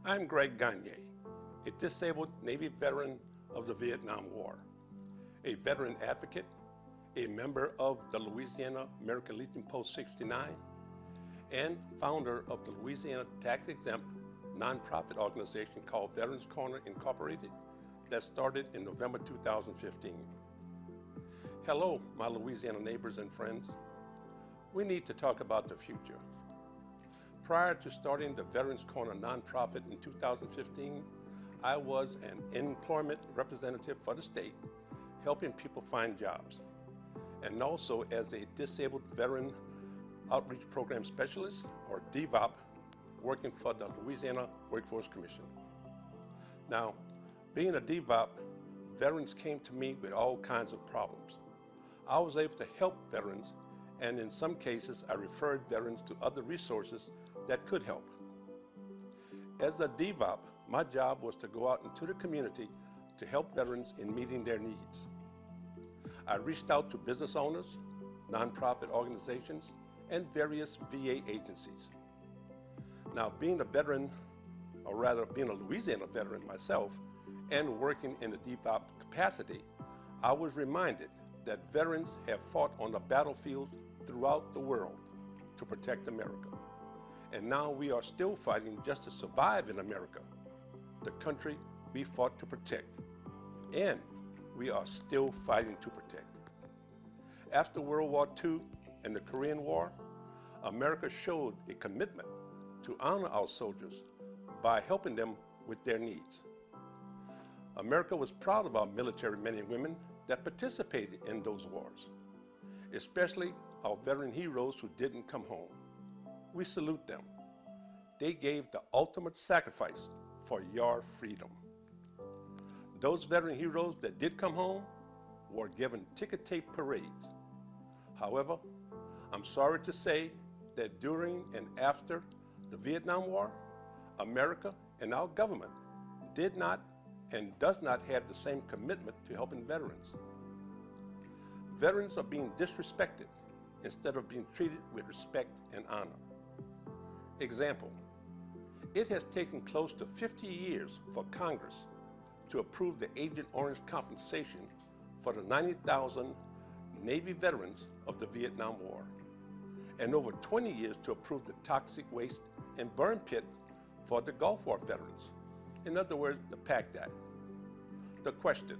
I'm Greg Gagne, a disabled Navy veteran of the Vietnam War, a veteran advocate, a member of the Louisiana American Legion Post 69, and founder of the Louisiana tax-exempt nonprofit organization called Veterans Corner Incorporated that started in November 2015. Hello, my Louisiana neighbors and friends. We need to talk about the future. Prior to starting the Veterans Corner nonprofit in 2015, I was an employment representative for the state, helping people find jobs, and also as a disabled veteran outreach program specialist, or DVOP, working for the Louisiana Workforce Commission. Now, being a DVOP, veterans came to me with all kinds of problems. I was able to help veterans, and in some cases, I referred veterans to other resources that could help. As a DVOP, my job was to go out into the community to help veterans in meeting their needs. I reached out to business owners, nonprofit organizations, and various VA agencies. Now, being a veteran, or rather being a Louisiana veteran myself, and working in a DVOP capacity, I was reminded that veterans have fought on the battlefield throughout the world to protect America. And now we are still fighting just to survive in America, the country we fought to protect, and we are still fighting to protect. After World War II and the Korean War, America showed a commitment to honor our soldiers by helping them with their needs. America was proud of our military men and women that participated in those wars, especially our veteran heroes who didn't come home. We salute them. They gave the ultimate sacrifice for your freedom. Those veteran heroes that did come home were given ticker tape parades. However, I'm sorry to say that during and after the Vietnam War, America and our government did not and does not have the same commitment to helping veterans. Veterans are being disrespected instead of being treated with respect and honor. Example, it has taken close to 50 years for Congress to approve the Agent Orange compensation for the 90,000 Navy veterans of the Vietnam War, and over 20 years to approve the toxic waste and burn pit for the Gulf War veterans. In other words, the PACT Act. The question,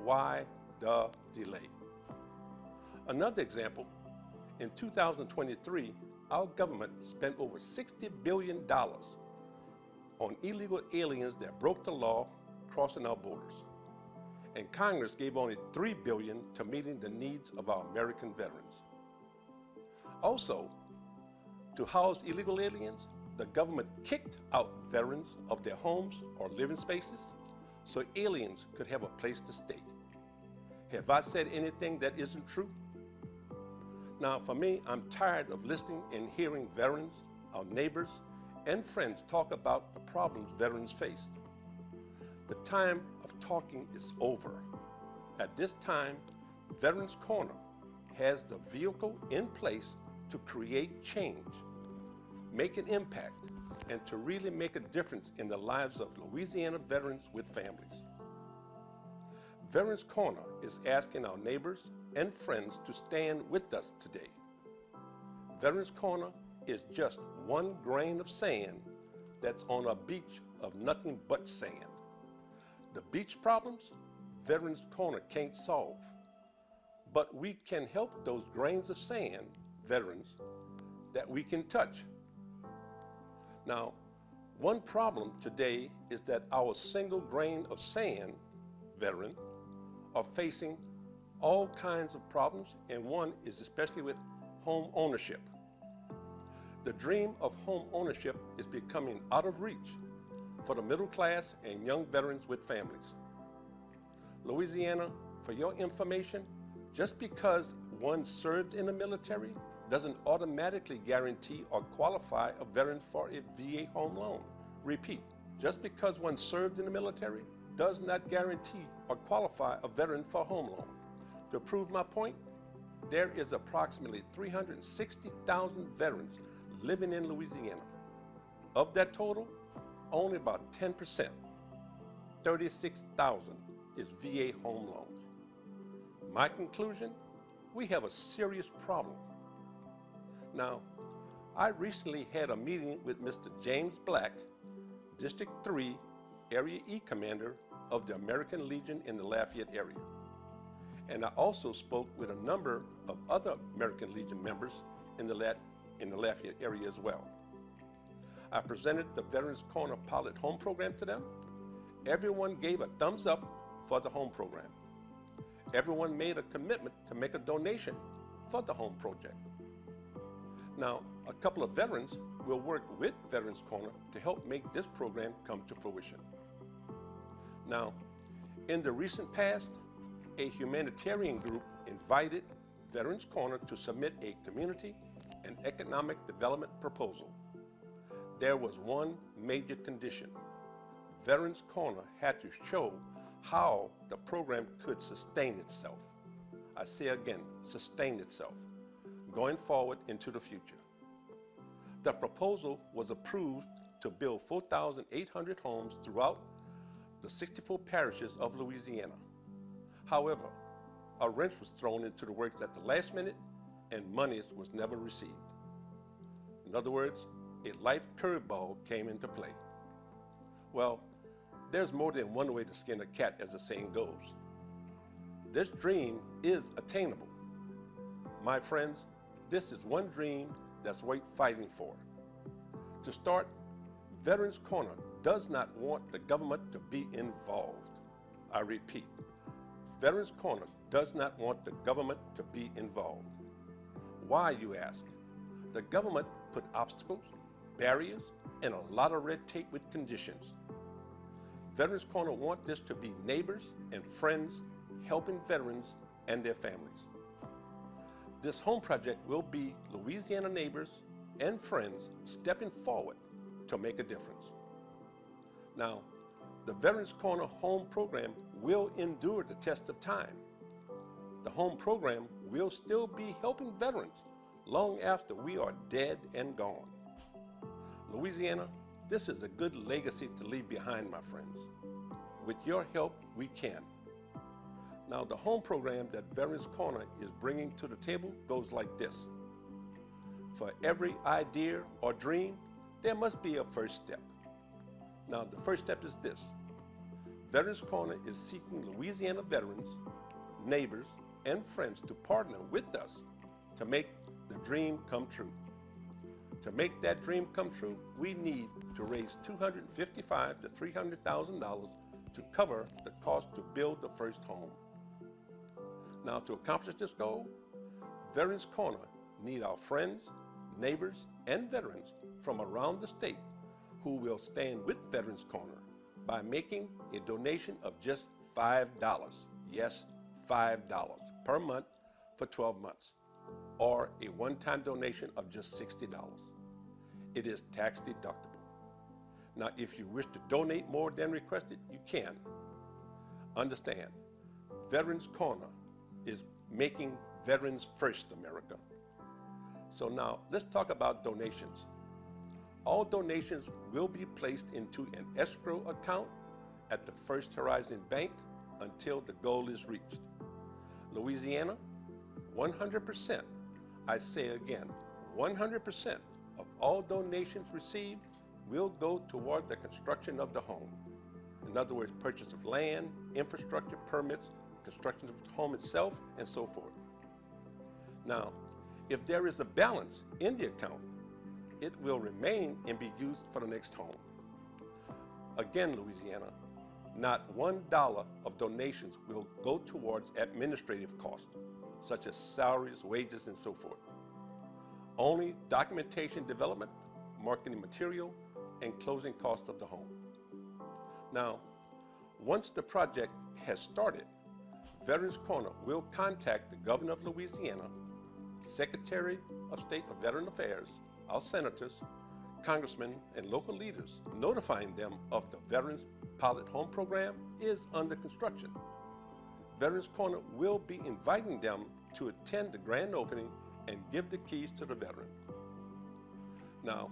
why the delay? Another example, in 2023, our government spent over $60 billion on illegal aliens that broke the law crossing our borders. And Congress gave only $3 billion to meeting the needs of our American veterans. Also, to house illegal aliens, the government kicked out veterans of their homes or living spaces so aliens could have a place to stay. Have I said anything that isn't true? Now, for me, I'm tired of listening and hearing veterans, our neighbors, and friends talk about the problems veterans faced. The time of talking is over. At this time, Veterans Corner has the vehicle in place to create change, make an impact, and to really make a difference in the lives of Louisiana veterans with families. Veterans Corner is asking our neighbors and friends to stand with us today. Veterans Corner is just one grain of sand that's on a beach of nothing but sand. The beach problems, Veterans Corner can't solve, but we can help those grains of sand, veterans, that we can touch. Now, one problem today is that our single grain of sand, veteran, are facing all kinds of problems, and one is especially with home ownership. The dream of home ownership is becoming out of reach for the middle class and young veterans with families. Louisiana, for your information, just because one served in the military doesn't automatically guarantee or qualify a veteran for a VA home loan. Repeat, just because one served in the military does not guarantee or qualify a veteran for a home loan. To prove my point, there is approximately 360,000 veterans living in Louisiana. Of that total, only about 10%, 36,000, is VA home loans. My conclusion, we have a serious problem. Now, I recently had a meeting with Mr. James Black, District 3 Area E Commander of the American Legion in the Lafayette area. And I also spoke with a number of other American Legion members in the Lafayette area as well. I presented the Veterans Corner Pilot Home Program to them. Everyone gave a thumbs up for the home program. Everyone made a commitment to make a donation for the home project. Now, a couple of veterans will work with Veterans Corner to help make this program come to fruition. Now, in the recent past, a humanitarian group invited Veterans Corner to submit a community and economic development proposal. There was one major condition. Veterans Corner had to show how the program could sustain itself. I say again, sustain itself, going forward into the future. The proposal was approved to build 4,800 homes throughout the 64 parishes of Louisiana. However, a wrench was thrown into the works at the last minute and money was never received. In other words, a life curveball came into play. Well, there's more than one way to skin a cat, as the saying goes. This dream is attainable. My friends, this is one dream that's worth fighting for. To start, Veterans Corner does not want the government to be involved. I repeat, Veterans Corner does not want the government to be involved. Why, you ask? The government put obstacles, barriers, and a lot of red tape with conditions. Veterans Corner want this to be neighbors and friends helping veterans and their families. This home project will be Louisiana neighbors and friends stepping forward to make a difference. Now, the Veterans Corner home program will endure the test of time. The home program will still be helping veterans long after we are dead and gone. Louisiana, this is a good legacy to leave behind, my friends. With your help, we can. Now, the home program that Veterans Corner is bringing to the table goes like this. For every idea or dream, there must be a first step. Now, the first step is this. Veterans Corner is seeking Louisiana veterans, neighbors, and friends to partner with us to make the dream come true. To make that dream come true, we need to raise $255,000 to $300,000 to cover the cost to build the first home. Now, to accomplish this goal, Veterans Corner need our friends, neighbors, and veterans from around the state who will stand with Veterans Corner by making a donation of just $5. Yes, $5 per month for 12 months, or a one-time donation of just $60. It is tax deductible. Now, if you wish to donate more than requested, you can. Understand, Veterans Corner is making veterans first, America. So now, let's talk about donations. All donations will be placed into an escrow account at the First Horizon Bank until the goal is reached. Louisiana, 100%, I say again, 100% of all donations received will go toward the construction of the home. In other words, purchase of land, infrastructure, permits, construction of the home itself, and so forth. Now, if there is a balance in the account, it will remain and be used for the next home. Again, Louisiana, not $1 of donations will go towards administrative costs, such as salaries, wages, and so forth. Only documentation development, marketing material, and closing costs of the home. Now, once the project has started, Veterans Corner will contact the Governor of Louisiana, Secretary of State of Veteran Affairs, our senators, congressmen, and local leaders, notifying them of the Veterans Pilot Home Program is under construction. Veterans Corner will be inviting them to attend the grand opening and give the keys to the veteran. Now,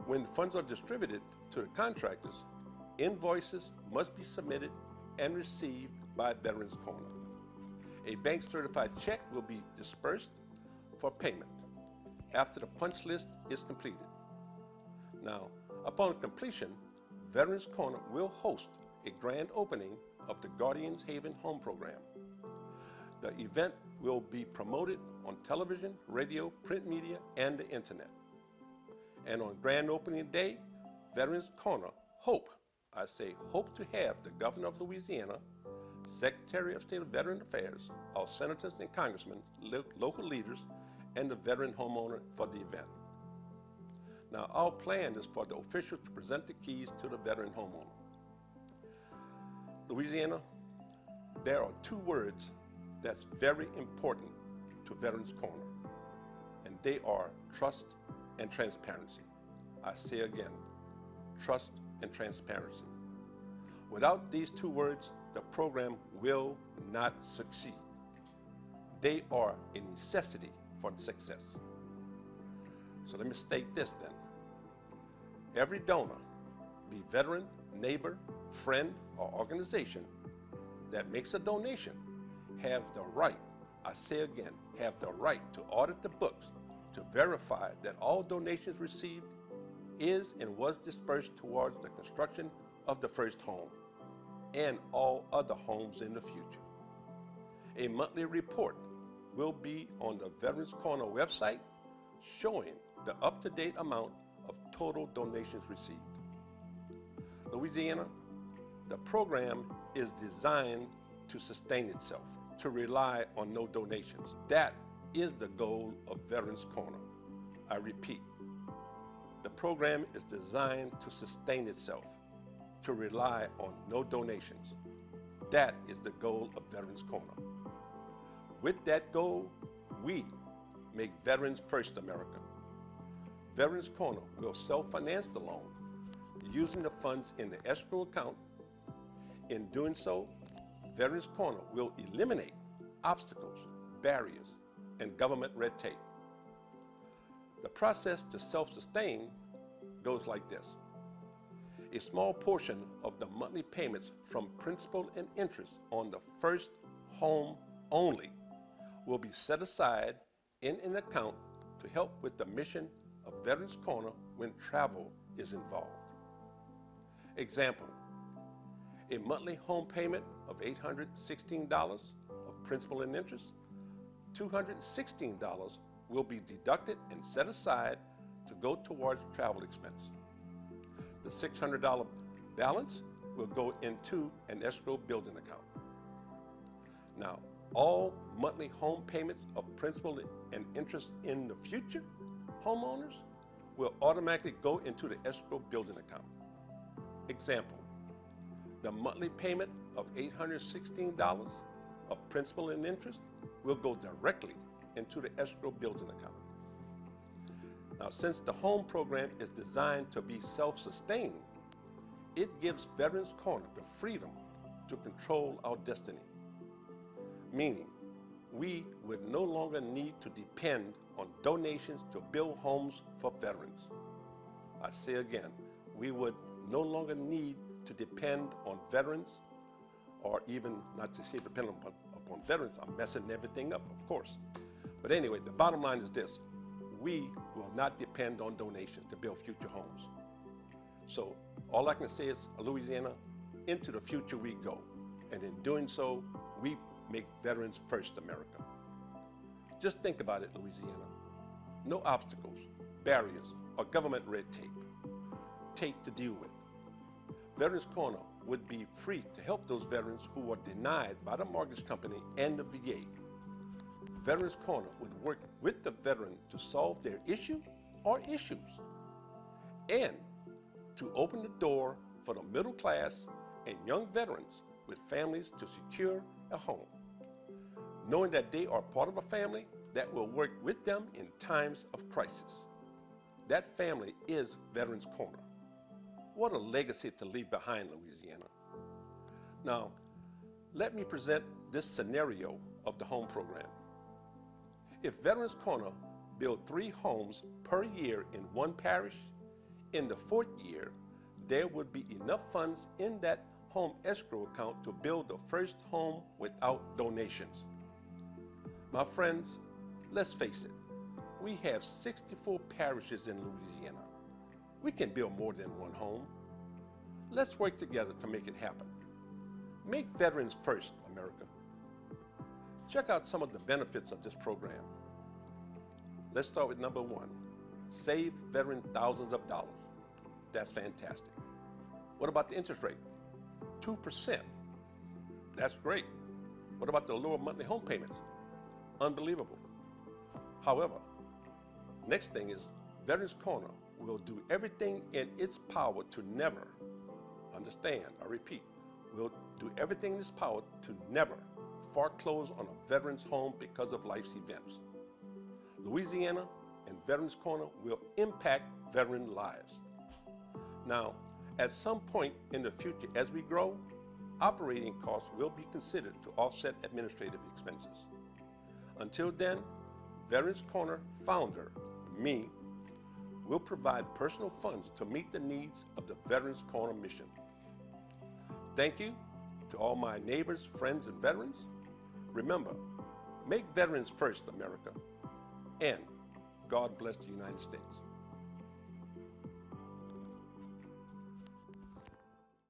when funds are distributed, To the contractors, invoices must be submitted and received by Veterans Corner. A bank certified check will be dispersed for payment after the punch list is completed. Now, upon completion, Veterans Corner will host a grand opening of the Guardians Haven Home Program. The event will be promoted on television, radio, print media, and the internet. And on grand opening day, Veterans Corner hope to have the Governor of Louisiana, Secretary of State of Veteran Affairs, our senators and congressmen, local leaders, and the veteran homeowner for the event. Now, our plan is for the officials to present the keys to the veteran homeowner. Louisiana, there are two words that's very important to Veterans Corner, and they are trust and transparency. I say again, trust and transparency. Without these two words, the program will not succeed. They are a necessity for success. So let me state this then. Every donor, be veteran, neighbor, friend, or organization that makes a donation have the right, I say again, have the right to audit the books to verify that all donations received is and was dispersed towards the construction of the first home and all other homes in the future. A monthly report will be on the Veterans Corner website showing the up-to-date amount of total donations received. Louisiana, the program is designed to sustain itself, to rely on no donations. That is the goal of Veterans Corner. I repeat, the program is designed to sustain itself, to rely on no donations. That is the goal of Veterans Corner. With that goal, we make Veterans First America. Veterans Corner will self-finance the loan using the funds in the escrow account. In doing so, Veterans Corner will eliminate obstacles, barriers, and government red tape. The process to self-sustain goes like this. A small portion of the monthly payments from principal and interest on the first home only will be set aside in an account to help with the mission of Veterans Corner when travel is involved. Example, a monthly home payment of $816 of principal and interest, $216 will be deducted and set aside to go towards travel expense. The $600 balance will go into an escrow building account. Now, all monthly home payments of principal and interest in the future homeowners will automatically go into the escrow building account. Example, the monthly payment of $816 of principal and interest will go directly into the escrow building account. Now, since the home program is designed to be self-sustained, it gives Veterans Corner the freedom to control our destiny. Meaning, we would no longer need to depend on donations to build homes for veterans. I say again, we would no longer need to depend on veterans, or even not to say depend upon veterans. I'm messing everything up, of course. But anyway, the bottom line is this. We will not depend on donations to build future homes. So all I can say is, Louisiana, into the future we go. And in doing so, we make Veterans First America. Just think about it, Louisiana. No obstacles, barriers, or government red tape to deal with. Veterans Corner would be free to help those veterans who were denied by the mortgage company and the VA. Veterans Corner would work with the veteran to solve their issue or issues, and to open the door for the middle class and young veterans with families to secure a home, knowing that they are part of a family that will work with them in times of crisis. That family is Veterans Corner. What a legacy to leave behind, Louisiana. Now, let me present this scenario of the home program. If Veterans Corner build 3 homes per year in one parish, in the 4th year, there would be enough funds in that home escrow account to build the first home without donations. My friends, let's face it, we have 64 parishes in Louisiana. We can build more than one home. Let's work together to make it happen. Make veterans first, America. Check out some of the benefits of this program. Let's start with number one. Save veterans thousands of dollars. That's fantastic. What about the interest rate? 2%. That's great. What about the lower monthly home payments? Unbelievable. However, next thing is Veterans Corner will do everything in its power to never, understand, I repeat, will do everything in its power to never foreclose on a veteran's home because of life's events. Louisiana and Veterans Corner will impact veteran lives. Now, at some point in the future, as we grow, operating costs will be considered to offset administrative expenses. Until then, Veterans Corner founder, me, will provide personal funds to meet the needs of the Veterans Corner mission. Thank you to all my neighbors, friends, and veterans. Remember, make veterans first, America, and God bless the United States.